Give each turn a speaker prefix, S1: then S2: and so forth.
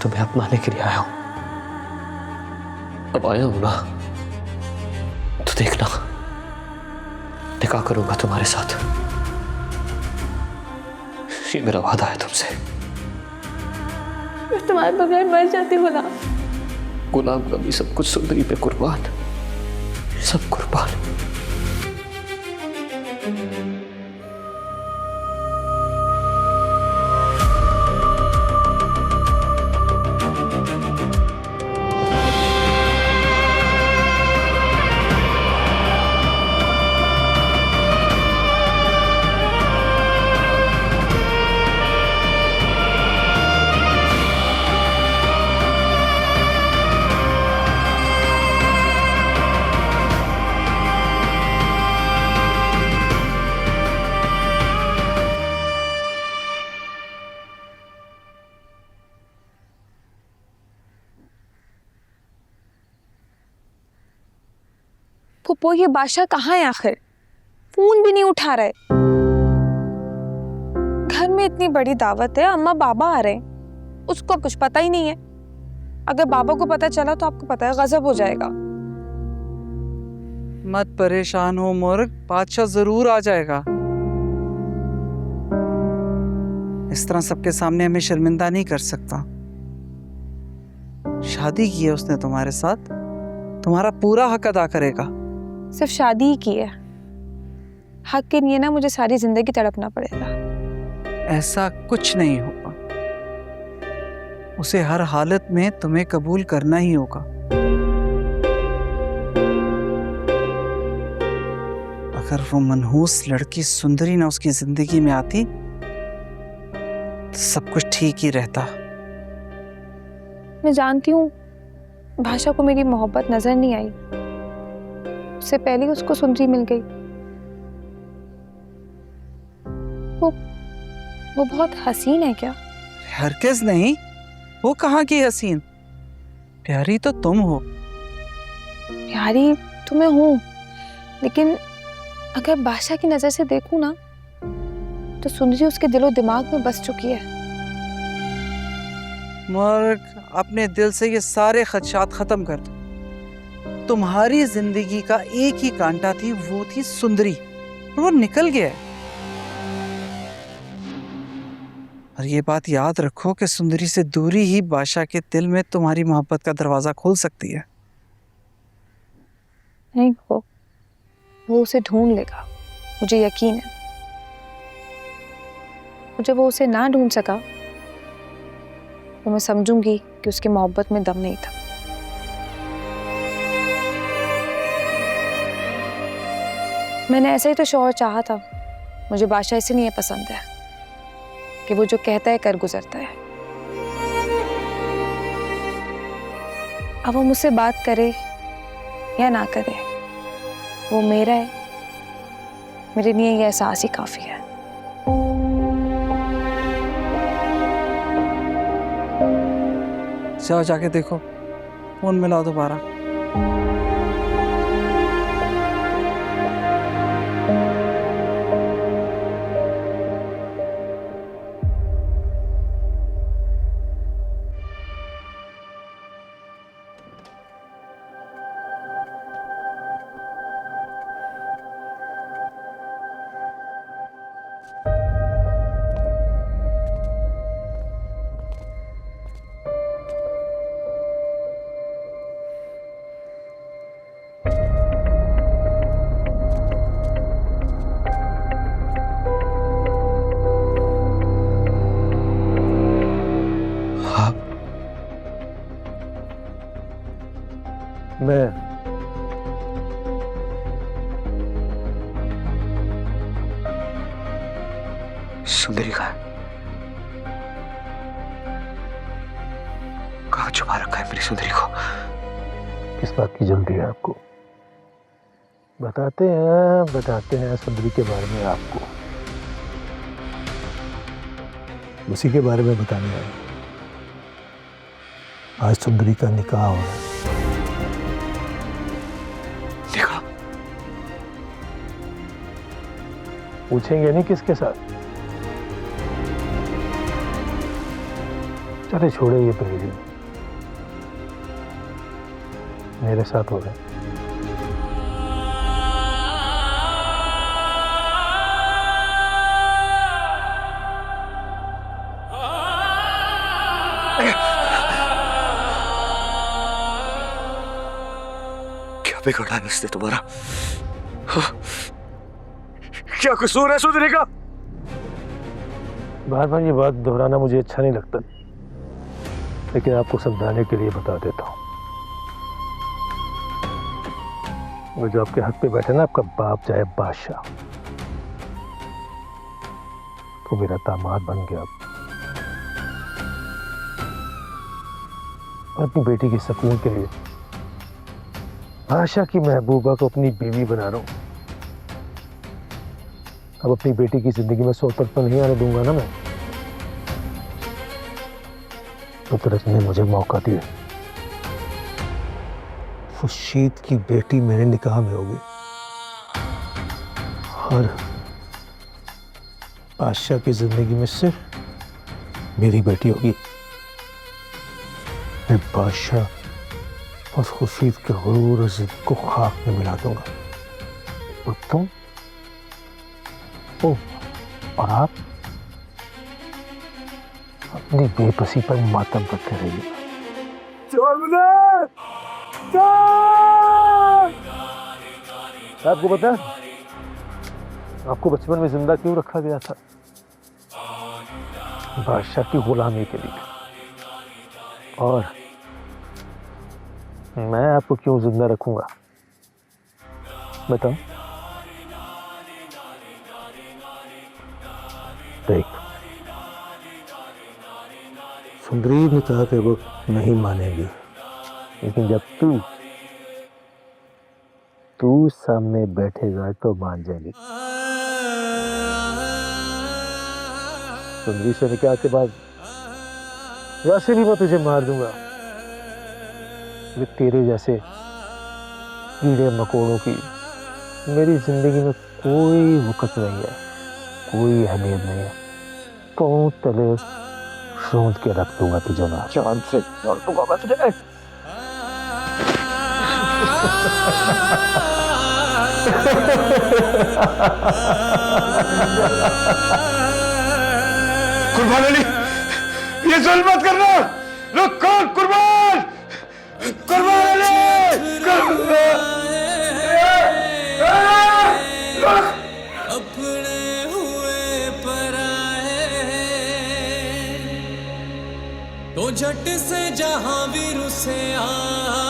S1: तुम्हें अपनाने के लिए आया हूं। अब आया हूं ना, तो देखना, निकाह करूंगा तुम्हारे साथ। ये मेरा वादा है तुमसे।
S2: मैं तुम्हारे बगैर मर जाती गुलाम।
S1: गुलाम का भी सब कुछ सुंदरी पे कुर्बान, सब कुर्बान।
S2: फुप्पो, ये बादशाह कहाँ है आखिर? फोन भी नहीं उठा रहा है। घर में इतनी बड़ी दावत है, अम्मा बाबा आ रहे हैं, उसको कुछ पता ही नहीं है। अगर बाबा को पता चला तो आपको पता है गजब हो जाएगा।
S3: मत परेशान हो मुर्ग, बादशाह जरूर आ जाएगा। इस तरह सबके सामने हमें शर्मिंदा नहीं कर सकता। शादी की है उसने तुम्हारे साथ, तुम्हारा पूरा हक अदा करेगा।
S2: सिर्फ शादी ही की है, हक के लिए ना मुझे सारी जिंदगी तड़पना पड़ेगा।
S3: ऐसा कुछ नहीं होगा, उसे हर हालत में तुम्हें कबूल करना ही होगा। अगर वो मनहूस लड़की सुंदरी ना उसकी जिंदगी में आती तो सब कुछ ठीक ही रहता।
S2: मैं जानती हूँ भाषा को मेरी मोहब्बत नजर नहीं आई, उससे पहले उसको सुंदरी मिल गई। वो बहुत हसीन है क्या?
S3: हरगिज़ नहीं, वो कहाँ की हसीन, प्यारी तो तुम हो।
S2: प्यारी तो मैं हूँ, लेकिन अगर बादशाह की नजर से देखूं ना तो सुंदरी उसके दिलो दिमाग में बस चुकी है।
S3: मुर्ग, अपने दिल से ये सारे खदशात खत्म कर दो। तुम्हारी जिंदगी का एक ही कांटा थी, वो थी सुंदरी, और वो निकल गया है। और ये बात याद रखो कि सुंदरी से दूरी ही बादशाह के दिल में तुम्हारी मोहब्बत का दरवाजा खोल सकती है।
S2: नहीं, वो उसे ढूंढ लेगा, मुझे यकीन है। जब वो उसे ना ढूंढ सका तो मैं समझूंगी कि उसकी मोहब्बत में दम नहीं था। मैंने ऐसा ही तो शौहर चाहा था। मुझे बादशाह इसलिए पसंद है कि वो जो कहता है कर गुजरता है। अब वो मुझसे बात करे या ना करे, वो मेरा है, मेरे लिए ये एहसास ही काफी है।
S3: जाओ जाके देखो, फोन मिलाओ दोबारा।
S4: मैं
S1: सुंदरी कहाँ छुपा रखा है मेरी सुंदरी को?
S4: किस बात की जल्दी है आपको? बताते हैं सुंदरी के बारे में आपको, उसी के बारे में बताने आए। आज सुंदरी का निकाह हो रहा है।
S1: निकाह?
S4: पूछेंगे नहीं किसके साथ? चले छोड़े ये पहेली, मेरे साथ हो गए।
S1: क्या बिगड़ा है इससे तुम्हारा? क्या कसूर है सुंदरी का?
S4: बार बार ये बात दोहराना मुझे अच्छा नहीं लगता, लेकिन आपको समझाने के लिए बता देता हूँ। वो जो आपके हक पे बैठे ना, आपका बाप चाहे बादशाह, तो मेरा दामाद बन गया। मैं अपनी बेटी के सुकून के लिए बादशाह की महबूबा को अपनी बीवी बना रहा हूँ। अब अपनी बेटी की जिंदगी में सोपत तो नहीं आने दूंगा ना मैं। कुदरत ने मुझे मौका दिया, खुर्शीद की बेटी मेरे निकाह में होगी और बादशाह की जिंदगी में सिर्फ मेरी बेटी होगी। मैं बादशाह और खुर्शीद के गुरूर और जिद को खाक में मिला दूंगा। और तुम और आप अपनी बेबसी पर मातम करते रहिए। आपको पता है आपको बचपन में जिंदा क्यों रखा गया था? बादशाह की गुलामी के लिए। और मैं आपको क्यों जिंदा रखूंगा बताओ? देख, सुंदरी निकाह के वक्त नहीं मानेगी, लेकिन जब तू सामने बैठेगा तो मान जाएगी। सुंदरी से निकाह के बाद वैसे भी मैं तुझे मार दूंगा। तेरे जैसे कीड़े मकोड़ों की मेरी जिंदगी में कोई वक़्त नहीं है, कोई अहमियत नहीं है। तो तले सोच के रख दूंगा तुझे ना, चांद से जोड़ दूंगा मैं तुझे।
S5: कुर्बान अली, ये जुल्म मत करना। रुक, कौन? कुर्बान, कुर्बान अली,
S6: अपने हुए पराए तो झट से जहां भी रुसे आ